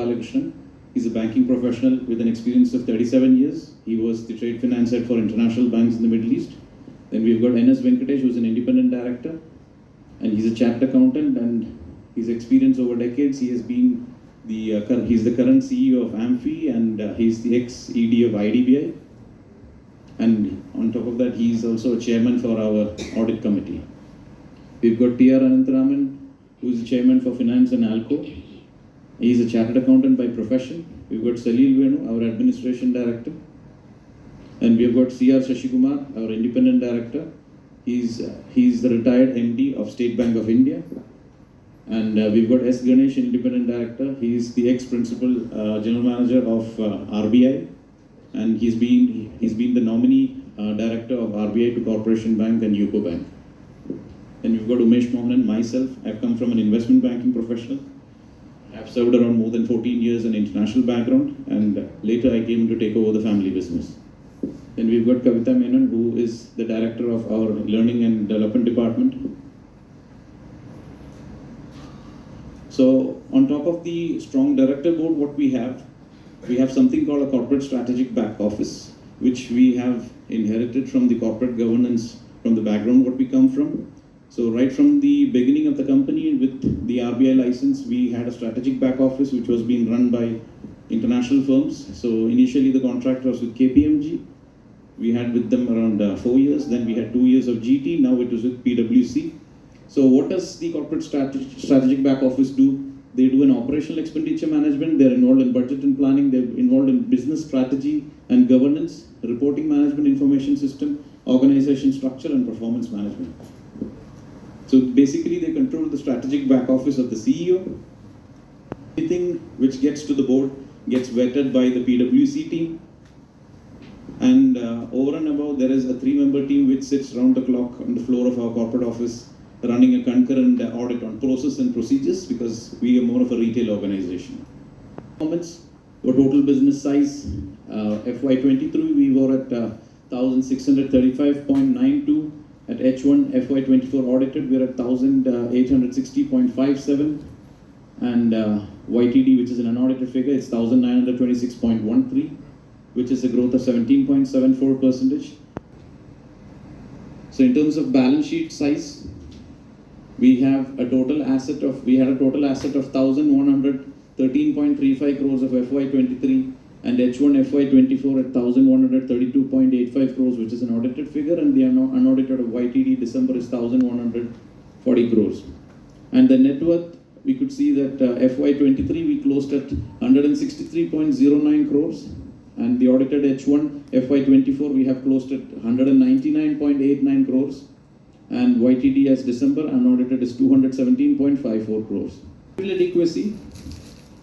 Gopalakrishnan. He's a banking professional with an experience of 37 years. He was the trade finance head for international banks in the Middle East. Then we've got N.S. Venkatesh, who's an independent director, and he's a chartered accountant, and his experience over decades. He has been he's the current CEO of Amphi, and he's the ex-ED of IDBI. And on top of that, he's also a chairman for our audit committee. We've got T.R. Anantharaman, who's the chairman for finance and ALCO. He's a chartered accountant by profession. We've got Salil Venu, our administration director. And we've got C.R. Shashikumar, our independent director. He's the retired MD of State Bank of India. And we've got S. Ganesh, independent director. He's the ex-principal general manager of RBI. And he's been the nominee director of RBI to Corporation Bank and UCO Bank. And we've got Umesh Mohan, myself. I've come from an investment banking professional. I've served around more than 14 years in international background, and later I came to take over the family business. Then we've got Kavita Menon, who is the director of our learning and development department. So on top of the strong director board, what we have something called a corporate strategic back office, which we have inherited from the corporate governance, from the background what we come from. So right from the beginning of the company with the RBI license, we had a strategic back office which was being run by international firms. So initially the contract was with KPMG. We had with them around 4 years. Then we had 2 years of GT. Now it was with PwC. So what does the corporate strategic back office do? They do an operational expenditure management. They're involved in budget and planning. They're involved in business strategy and governance, reporting management, information system, organization structure, and performance management. So basically, they control the strategic back office of the CEO. Anything which gets to the board gets vetted by the PwC team. And over and above, there is a 3-member team which sits round the clock on the floor of our corporate office, running a concurrent audit on process and procedures, because we are more of a retail organization. Performance, our total business size, FY23, we were at 1,635.92. At H1 FY24 audited, we are at 1,860.57. And YTD, which is an unaudited figure, it's 1,926.13, which is a growth of 17.74%. So in terms of balance sheet size, we had a total asset of 1,113.35 crores of FY23, and H1 FY24 at 1,132.85 crores, which is an audited figure, and the unaudited of YTD December is 1,140 crores. And the net worth, we could see that FY23 we closed at 163.09 crores, and the audited H1 FY24 we have closed at 199.89 crores, and YTD as December unaudited is 217.54 crores. Capital adequacy,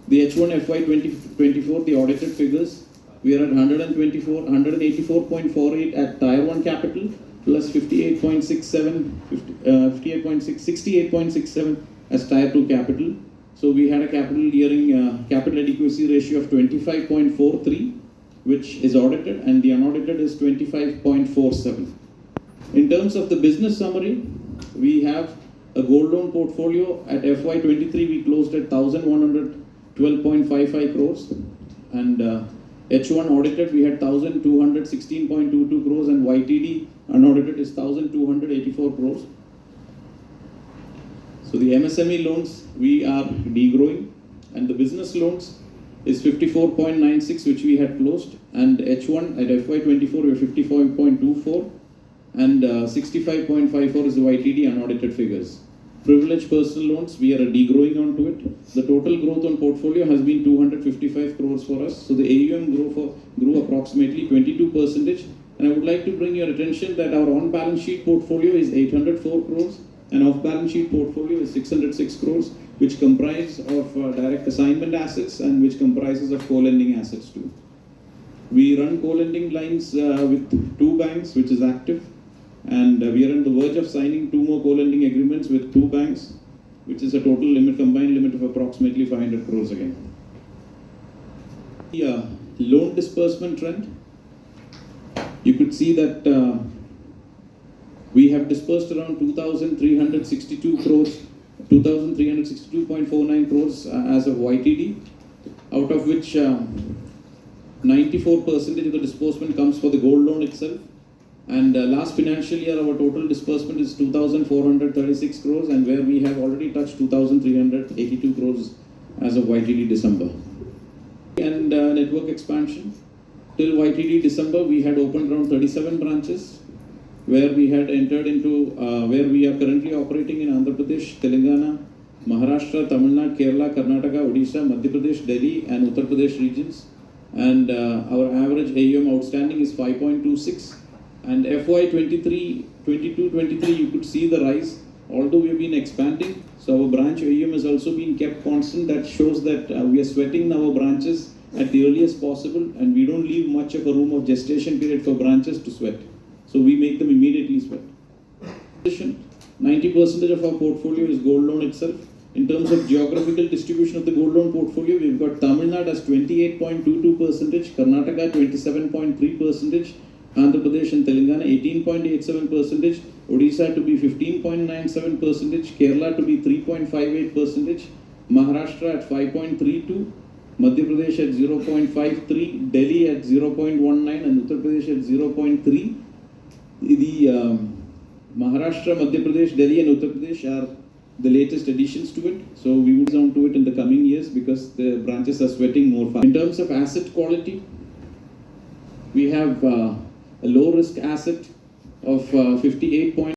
the H1 FY24, the audited figures, we are at 184.48 at Tier 1 capital, plus 68.67 as Tier 2 capital. So we had a capital adequacy ratio of 25.43, which is audited, and the unaudited is 25.47. In terms of the business summary, we have a gold loan portfolio. At FY23 we closed at 1,112.55 crores, and H1 audited we had 1,216.22 crores, and YTD unaudited is 1,284 crores. So the MSME loans we are degrowing, and the business loans is 54.96, which we had closed, and H1 at FY24 we are 55.24, and 65.54 is the YTD unaudited figures. Privileged personal loans, we are degrowing onto it. The total growth on portfolio has been 255 crores for us. So the AUM grew approximately 22%. And I would like to bring your attention that our on-balance sheet portfolio is 804 crores, and off-balance sheet portfolio is 606 crores, which comprise of direct assignment assets and which comprises of co-lending assets too. We run co-lending lines with 2 banks, which is active. And we are on the verge of signing 2 more co-lending agreements with 2 banks, which is a total combined limit of approximately 500 crores again. The loan disbursement trend, you could see that we have disbursed around 2,362 crores, 2,362.49 crores as of YTD. out of which 94% of the disbursement comes for the gold loan itself. And last financial year, our total disbursement is 2,436 crores, and where we have already touched 2,382 crores as of YTD December. And network expansion. Till YTD December, we had opened around 37 branches, where we had entered into, where we are currently operating in Andhra Pradesh, Telangana, Maharashtra, Tamil Nadu, Kerala, Karnataka, Odisha, Madhya Pradesh, Delhi, and Uttar Pradesh regions. And our average AUM outstanding is 5.26. And FY 22-23, you could see the rise, although we have been expanding. So our branch AUM has also been kept constant. That shows that we are sweating our branches at the earliest possible, and we don't leave much of a room of gestation period for branches to sweat. So we make them immediately sweat. 90% of our portfolio is gold loan itself. In terms of geographical distribution of the gold loan portfolio, we've got Tamil Nadu as 28.22%, Karnataka 27.3%, Andhra Pradesh and Telangana 18.87%, Odisha to be 15.97%, Kerala to be 3.58%, Maharashtra at 5.32%, Madhya Pradesh at 0.53%, Delhi at 0.19%, and Uttar Pradesh at 0.3%. The Maharashtra, Madhya Pradesh, Delhi and Uttar Pradesh are the latest additions to it. So we will on to it in the coming years because the branches are sweating more fast. In terms of asset quality, we have a low risk asset of 58.